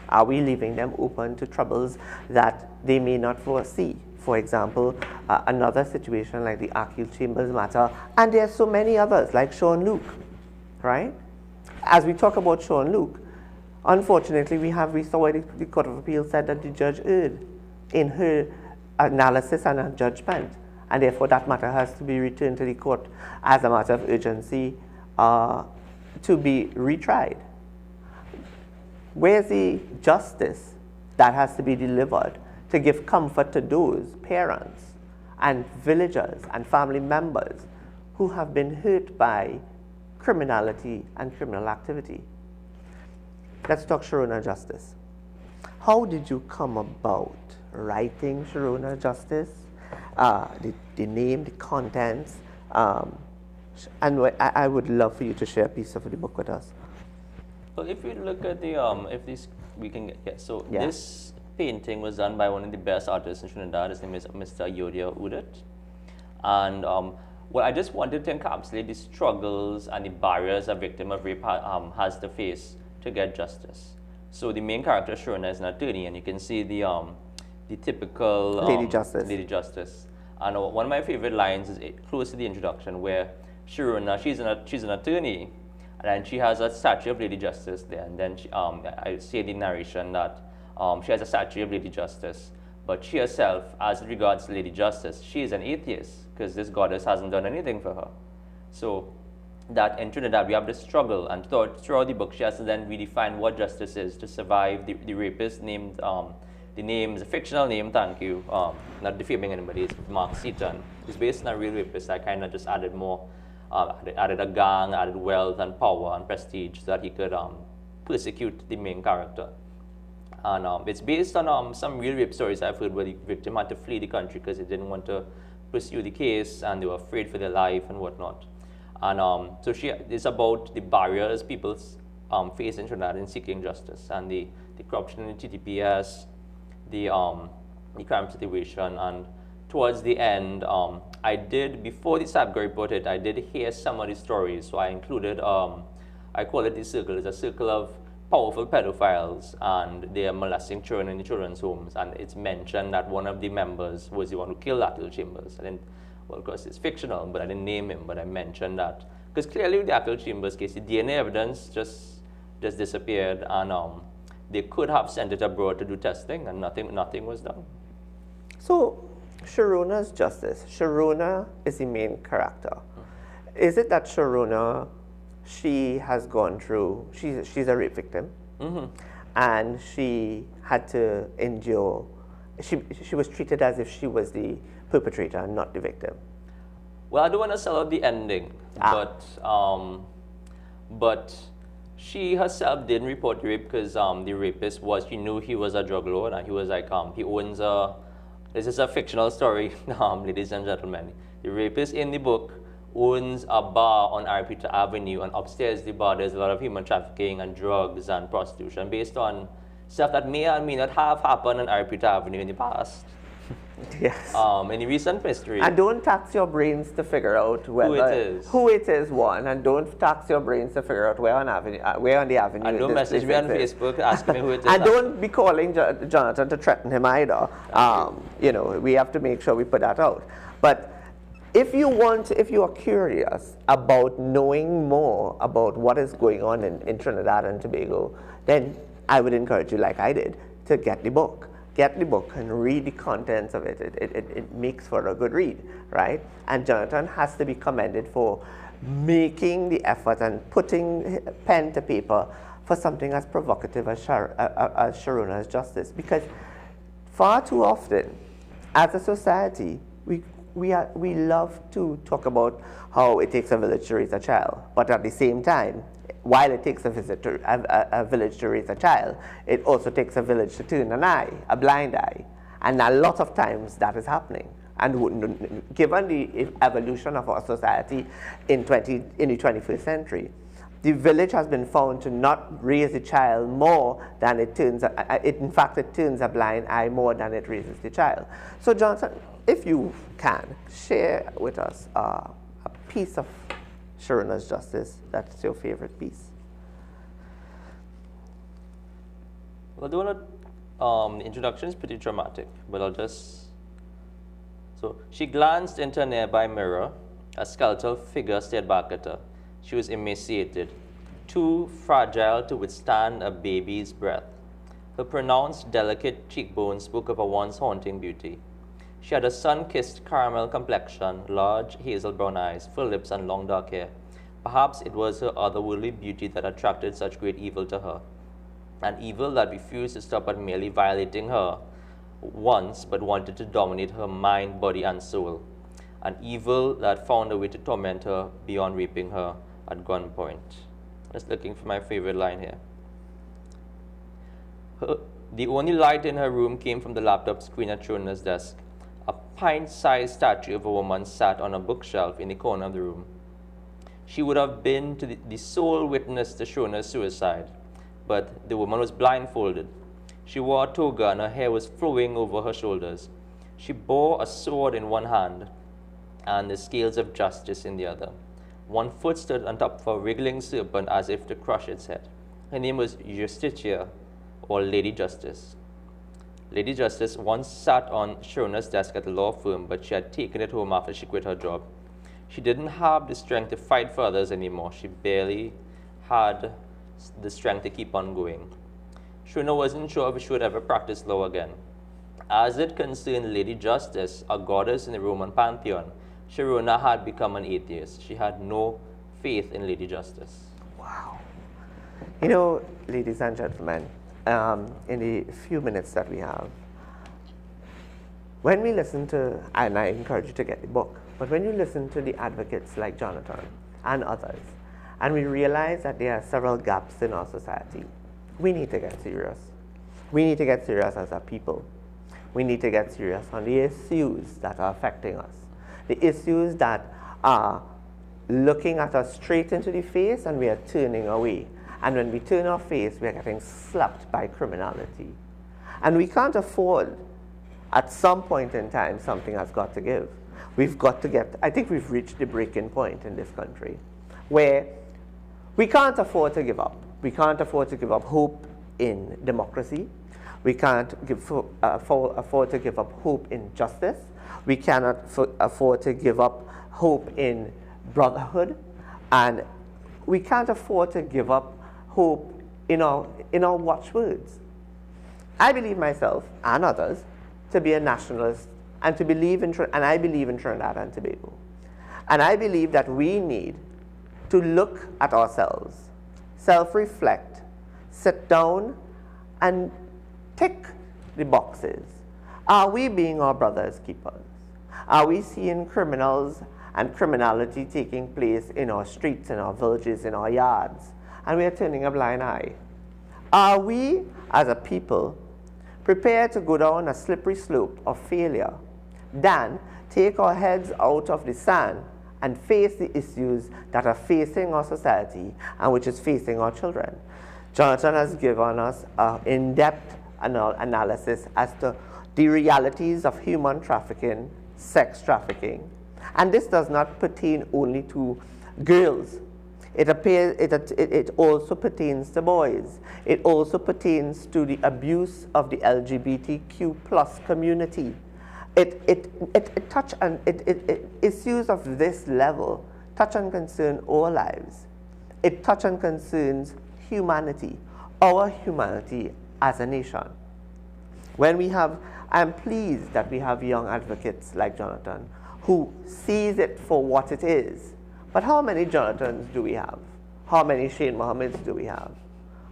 S1: Are we leaving them open to troubles that they may not foresee? For example, another situation like the Akil Chambers matter, and there are so many others like Sean Luke, right? As we talk about Sean Luke, unfortunately, we saw what the Court of Appeal said that the judge erred in her analysis and her judgment, and therefore that matter has to be returned to the court as a matter of urgency to be retried. Where's the justice that has to be delivered to give comfort to those parents and villagers and family members who have been hurt by criminality and criminal activity? Let's talk Sharona Justice. How did you come about writing Sharona Justice? The name, the contents, and I would love for you to share a piece of the book with us.
S2: Well, if we look at the, this painting was done by one of the best artists in Trinidad. His name is Mr. Yodia Udat. And well, I just wanted to encapsulate the struggles and the barriers a victim of rape has to face to get justice. So the main character, Sharona, is an attorney, and you can see the typical
S1: Lady Justice.
S2: Lady Justice. And one of my favorite lines is close to the introduction, where Sharona, she's an attorney, and then she has a statue of Lady Justice there. And then I say in the narration that she has a statue of Lady Justice, but she herself, as regards Lady Justice, she is an atheist because this goddess hasn't done anything for her. So that in Trinidad we have this struggle, and throughout the book she has to then redefine what justice is to survive the rapist named, the name is a fictional name, thank you, not defaming anybody, it's Mark Seaton. It's based on a real rapist. I kind of just added more, added a gang, added wealth and power and prestige so that he could persecute the main character. And it's based on some real rape stories I've heard where the victim had to flee the country because they didn't want to pursue the case and they were afraid for their life and whatnot. And so it's about the barriers people face in Trinidad in seeking justice and the corruption in the TTPS, the crime situation. And towards the end, I did, before the SAPGA report hit, I did hear some of the stories. So I included, I call it the circle. It's a circle of powerful pedophiles, and they are molesting children in the children's homes. And it's mentioned that one of the members was the one who killed Atul Chambers. I didn't, well, of course, it's fictional, but I didn't name him, but I mentioned that. Because clearly with the Atul Chambers case, the DNA evidence just disappeared, and they could have sent it abroad to do testing, and nothing was done.
S1: So, Sharona's justice. Sharona is the main character. Is it that Sharona, she has gone through, she's a rape victim, and she had to endure, she was treated as if she was the perpetrator and not the victim?
S2: Well, I don't want to sell out the ending, but she herself didn't report the rape because the rapist was, she knew he was a drug lord, and he was like, he owns a, this is a fictional story, ladies and gentlemen. The rapist in the book owns a bar on Arpita Avenue, and upstairs the bar there's a lot of human trafficking and drugs and prostitution based on stuff that may or may not have happened on Arpita Avenue in the past.
S1: Yes.
S2: In the recent history.
S1: And don't tax your brains to figure out whether, who it is, one, and don't tax your brains to figure out where on the avenue.
S2: And don't message me on Facebook asking me who it is.
S1: And don't be calling Jonathan to threaten him either. You know, we have to make sure we put that out. But if you are curious about knowing more about what is going on in Trinidad and Tobago, then I would encourage you, like I did, to get the book. Get the book and read the contents of it. It makes for a good read, right? And Jonathan has to be commended for making the effort and putting pen to paper for something as provocative as Sharona's justice. Because far too often, as a society, we love to talk about how it takes a village to raise a child, but at the same time, while it takes a village to raise a child, it also takes a village to turn an eye, a blind eye. And a lot of times that is happening. And given the evolution of our society in the 21st century, the village has been found to not raise a child more than it turns, in fact, it turns a blind eye more than it raises the child. So Johnson, if you can, share with us a piece of Sharona's justice that's your favorite piece.
S2: Well, the introduction is pretty dramatic, but I'll just... So, she glanced into a nearby mirror. A skeletal figure stared back at her. She was emaciated, too fragile to withstand a baby's breath. Her pronounced, delicate cheekbones spoke of a once haunting beauty. She had a sun-kissed caramel complexion, large hazel brown eyes, full lips, and long dark hair. Perhaps it was her otherworldly beauty that attracted such great evil to her. An evil that refused to stop at merely violating her once, but wanted to dominate her mind, body, and soul. An evil that found a way to torment her beyond raping her at gunpoint. Just looking for my favorite line here. The only light in her room came from the laptop screen at Shona's desk. A pint-sized statue of a woman sat on a bookshelf in the corner of the room. She would have been the sole witness to Shona's suicide, but the woman was blindfolded. She wore a toga and her hair was flowing over her shoulders. She bore a sword in one hand and the scales of justice in the other. One foot stood on top of a wriggling serpent as if to crush its head. Her name was Justitia, or Lady Justice. Lady Justice once sat on Shona's desk at the law firm, but she had taken it home after she quit her job. She didn't have the strength to fight for others anymore. She barely had the strength to keep on going. Shona wasn't sure if she would ever practice law again. As it concerned Lady Justice, a goddess in the Roman pantheon, Sharona had become an atheist. She had no faith in Lady Justice.
S1: Wow. You know, ladies and gentlemen, in the few minutes that we have, when we listen to, and I encourage you to get the book, but when you listen to the advocates like Jonathan and others, and we realize that there are several gaps in our society, we need to get serious. We need to get serious as a people. We need to get serious on the issues that are affecting us, the issues that are looking at us straight into the face and we are turning away. And when we turn our face, we are getting slapped by criminality. And we can't afford, at some point in time, something has got to give. We've got to get, I think we've reached the breaking point in this country where we can't afford to give up. We can't afford to give up hope in democracy. We can't afford to give up hope in justice. We cannot afford to give up hope in brotherhood. And we can't afford to give up hope in our watchwords. I believe myself and others to be a nationalist and to believe in, and I believe in Trinidad and Tobago. And I believe that we need to look at ourselves, self-reflect, sit down and tick the boxes. Are we being our brother's keepers? Are we seeing criminals and criminality taking place in our streets, in our villages, in our yards, and we are turning a blind eye? Are we, as a people, prepared to go down a slippery slope of failure than take our heads out of the sand and face the issues that are facing our society and which is facing our children? Jonathan has given us an in-depth analysis as to the realities of human trafficking, sex trafficking. And this does not pertain only to girls. It also pertains to boys. It also pertains to the abuse of the LGBTQ plus community. Issues of this level touch and concern our lives. It touch and concerns humanity, our humanity as a nation. I'm pleased that we have young advocates like Jonathan who sees it for what it is. But how many Jonathans do we have? How many Shane Mohammeds do we have?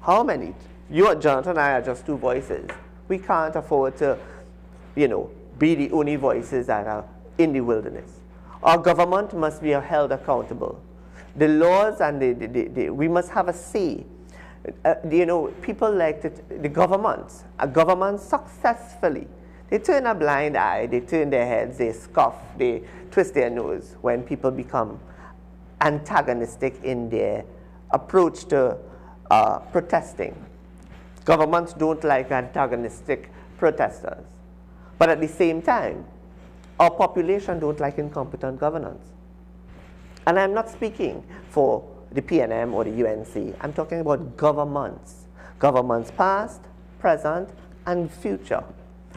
S1: How many? You and Jonathan and I are just two voices. We can't afford to, be the only voices that are in the wilderness. Our government must be held accountable. The laws and we must have a say. People like the governments. A government successfully, they turn a blind eye, they turn their heads, they scoff, they twist their nose when people become antagonistic in their approach to protesting. Governments don't like antagonistic protesters. But at the same time, our population don't like incompetent governance. And I'm not speaking for the PNM or the UNC. I'm talking about governments. Governments past, present, and future.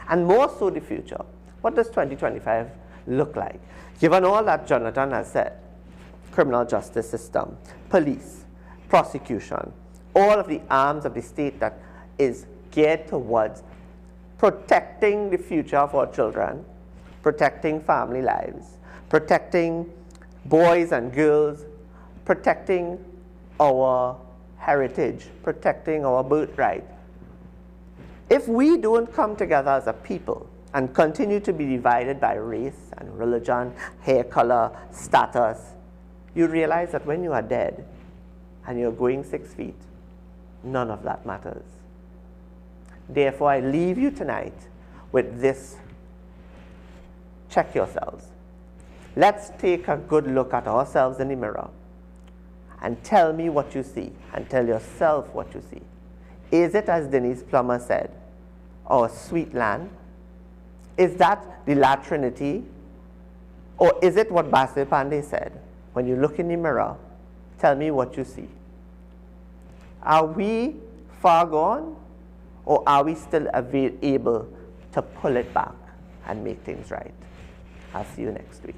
S1: And more so the future. What does 2025 look like? Given all that Jonathan has said, criminal justice system, police, prosecution, all of the arms of the state that is geared towards protecting the future of our children, protecting family lives, protecting boys and girls, protecting our heritage, protecting our birthright. If we don't come together as a people and continue to be divided by race and religion, hair color, status, you realize that when you are dead and you're going 6 feet, none of that matters. Therefore, I leave you tonight with this. Check yourselves. Let's take a good look at ourselves in the mirror and tell me what you see and tell yourself what you see. Is it, as Denise Plummer said, our sweet land? Is that the La Trinity? Or is it what Basil Pandey said? When you look in the mirror, tell me what you see. Are we far gone? Or are we still able to pull it back and make things right? I'll see you next week.